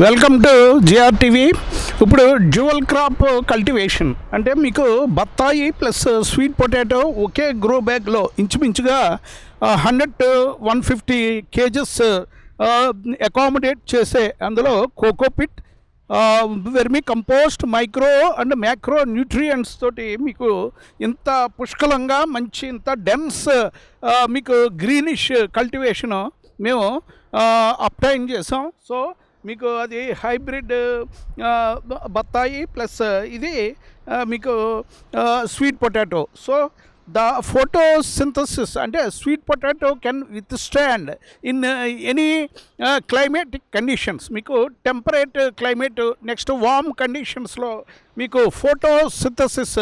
Welcome to GRTV. ఇప్పుడు dual crop cultivation అంటే మీకు బత్తాయి ప్లస్ స్వీట్ పొటాటో ఒకే గ్రో బ్యాగ్లో ఇంచుమించుగా 100-150 కేజెస్ అకామిడేట్ చేసే అందులో cocopeat, vermi compost, micro and macro nutrients తోటి మీకు ఇంత పుష్కలంగా మంచి ఇంత డెన్స్ మీకు గ్రీనిష్ కల్టివేషను మేము అప్టైన్ చేసాం. సో మీకు అది హైబ్రిడ్ బత్తాయి ప్లస్ ఇది మీకు sweet potato. So the photosynthesis అంటే sweet potato can withstand in any climatic conditions. మీకు టెంపరేట్ క్లైమేట్ నెక్స్ట్ వార్మ్ కండిషన్స్లో మీకు ఫోటోసింథసిస్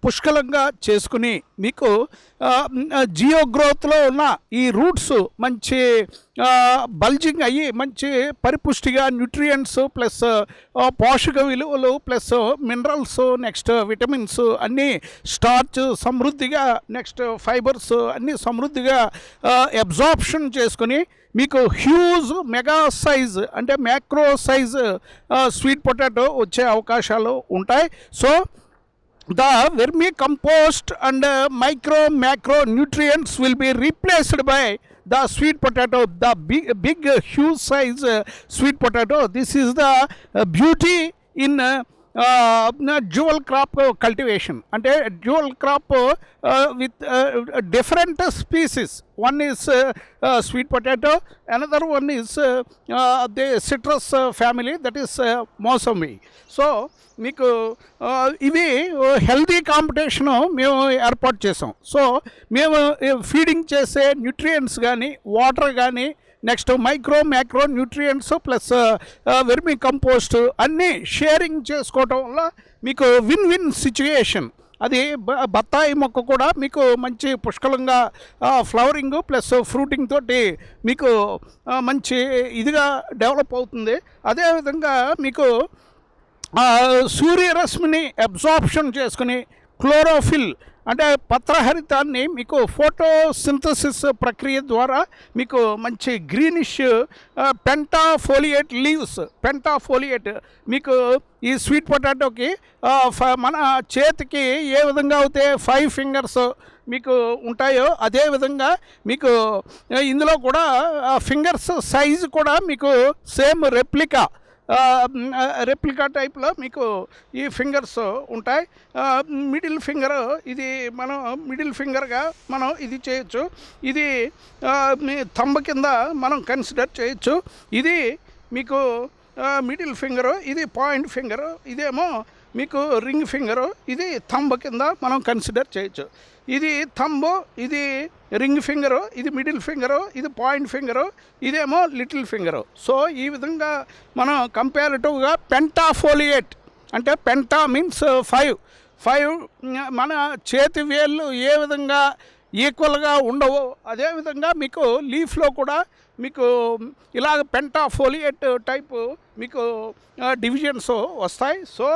పుష్కలంగా చేసుకుని మీకు జియో గ్రోత్లో ఉన్న ఈ రూట్స్ మంచి బల్జింగ్ అయ్యి మంచి పరిపుష్టిగా న్యూట్రియంట్స్ ప్లస్ పోషక విలువలు ప్లస్ మినరల్స్ నెక్స్ట్ విటమిన్స్ అన్నీ స్టార్చ్ సమృద్ధిగా నెక్స్ట్ ఫైబర్స్ అన్నీ సమృద్ధిగా అబ్జార్ప్షన్ చేసుకుని మీకు హ్యూజ్ మెగా సైజ్ అంటే మ్యాక్రో సైజ్ స్వీట్ పొటాటో వచ్చే అవకాశాలు ఉంటాయి. So the vermicompost and micro macro nutrients will be replaced by the sweet potato, the big huge size sweet potato. This is the beauty in dual crop cultivation. And dual crop with different species. One is sweet potato, another one is the citrus family, that is mosami. So మీకు ఇవి healthy competition మేము ఏర్పాటు చేసాం. So మేము feeding చేసే nutrients కానీ water కానీ next micro macro nutrients plus vermi compost అన్నీ షేరింగ్ చేసుకోవటం వల్ల మీకు విన్ విన్ సిచ్యుయేషన్. అది బత్తాయి మొక్క కూడా మీకు మంచి పుష్కలంగా ఫ్లవరింగ్ ప్లస్ ఫ్రూటింగ్ తోటి మీకు మంచి ఇదిగా డెవలప్ అవుతుంది. అదేవిధంగా మీకు సూర్యరశ్మిని అబ్జార్ప్షన్ చేసుకుని క్లోరోఫిల్ అంటే పత్రహరితాన్ని మీకు ఫోటోసింథసిస్ ప్రక్రియ ద్వారా మీకు మంచి గ్రీనిష్ పెంటాఫోలియేట్ లీవ్స్, పెంటాఫోలియేట్ మీకు ఈ స్వీట్ పొటాటోకి మన చేతికి ఏ విధంగా అయితే 5 ఫింగర్స్ మీకు ఉంటాయో అదేవిధంగా మీకు ఇందులో కూడా ఫింగర్స్ సైజు కూడా మీకు సేమ్ రెప్లికా టైప్లో మీకు ఈ ఫింగర్స్ ఉంటాయి. మిడిల్ ఫింగర్ ఇది మనం మిడిల్ ఫింగర్గా మనం ఇది చేయొచ్చు. ఇది మీ థంబ్ కింద మనం కన్సిడర్ చేయొచ్చు. ఇది మీకు మిడిల్ ఫింగరు, ఇది పాయింట్ ఫింగరు, ఇదేమో మీకు రింగ్ ఫింగరు, ఇది థంబ్ కింద మనం కన్సిడర్ చేయొచ్చు. ఇది థంబ్, ఇది రింగ్ ఫింగరు, ఇది మిడిల్ ఫింగరు, ఇది పాయింట్ ఫింగరు, ఇదేమో లిటిల్ ఫింగరు. సో ఈ విధంగా మనం కంపారిటివ్గా పెంటాఫోలియేట్ అంటే పెంటా మీన్స్ 5 మన చేతి వేళ్ళు ఏ విధంగా ఈక్వల్గా ఉండవో అదేవిధంగా మీకు లీఫ్లో కూడా మీకు ఇలాగ పెంటాఫోలియేట్ టైపు మీకు డివిజన్స్ వస్తాయి. సో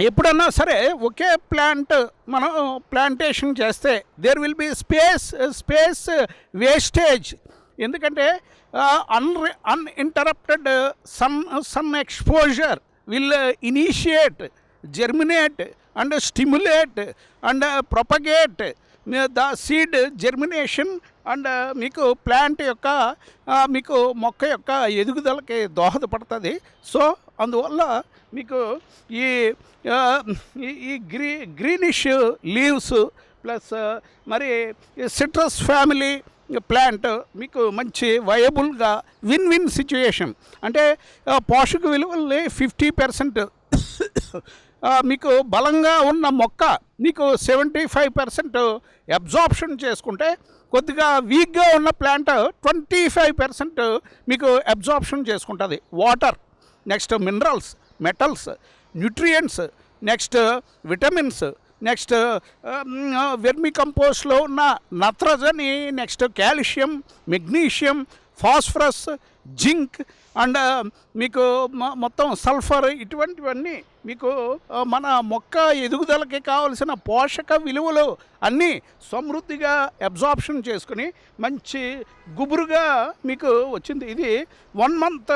ఎప్పుడన్నా సరే ఒకే ప్లాంట్ మనం ప్లాంటేషన్ చేస్తే there will be space wastage. ఎందుకంటే uninterrupted sun exposure will initiate, germinate and stimulate and propagate the seed germination and మీకు ప్లాంట్ యొక్క మీకు మొక్క యొక్క ఎదుగుదలకి దోహదపడుతుంది. సో అందువల్ల మీకు ఈ గ్రీనిష్ లీవ్స్ ప్లస్ మరి సిట్రస్ ఫ్యామిలీ ప్లాంట్ మీకు మంచి వయబుల్గా విన్ విన్ సిచ్యుయేషన్. అంటే పోషక విలువల్ని 50% మీకు బలంగా ఉన్న మొక్క మీకు 75% అబ్జార్ప్షన్ చేసుకుంటే కొద్దిగా వీక్గా ఉన్న ప్లాంట్ 25% మీకు అబ్జార్ప్షన్ చేసుకుంటుంది. Water next minerals, metals, nutrients, next vitamins, next vermi కంపోస్ట్లో ఉన్న నత్రజని, next calcium, magnesium, phosphorus, zinc and మీకు మొత్తం సల్ఫర్, ఇటువంటివన్నీ మీకు మన మొక్క ఎదుగుదలకి కావలసిన పోషక విలువలు అన్నీ సమృద్ధిగా అబ్జార్ప్షన్ చేసుకుని మంచి గుబురుగా మీకు వచ్చింది. ఇది 1 month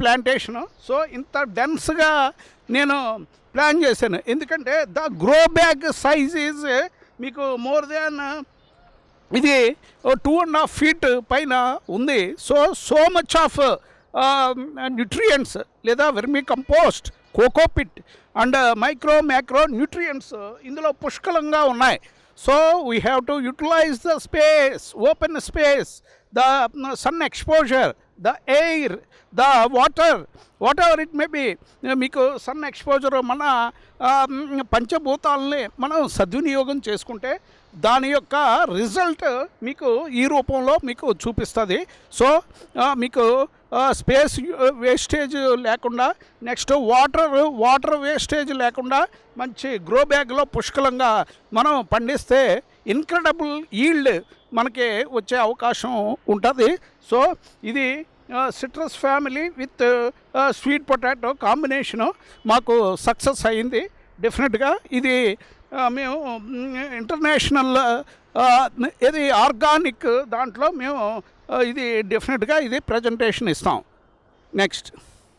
ప్లాంటేషను. సో ఇంత డెన్స్గా నేను ప్లాన్ చేశాను, ఎందుకంటే the grow bag size is మీకు మోర్ దాన్ ఇది 2.5 feet పైన ఉంది. సో మచ్ ఆఫ్ న్యూట్రియంట్స్ లేదా vermicompost, cocopeat and micronutrients ఇందులో పుష్కలంగా ఉన్నాయి. So we have to utilize the space, open space, the sun exposure, the air, the water, whatever it may be. మీకు sun exposure మన పంచభూతాలని మనం సద్వినియోగం చేసుకుంటే దాని యొక్క రిజల్ట్ మీకు ఈ రూపంలో మీకు చూపిస్తుంది. సో మీకు స్పేస్ వేస్టేజ్ లేకుండా, నెక్స్ట్ వాటర్ వేస్టేజ్ లేకుండా మంచి గ్రో బ్యాగ్లో పుష్కలంగా మనం పండిస్తే ఇన్క్రెడిబుల్ ఈల్డ్ మనకి వచ్చే అవకాశం ఉంటుంది. సో ఇది citrus family with sweet potato combination మాకు సక్సెస్ అయింది డెఫినెట్గా. ఇది మేము ఇంటర్నేషనల్ ఇది ఆర్గానిక్ దాంట్లో మేము ఇది డెఫినెట్గా ఇది ప్రజెంటేషన్ ఇస్తాం. నెక్స్ట్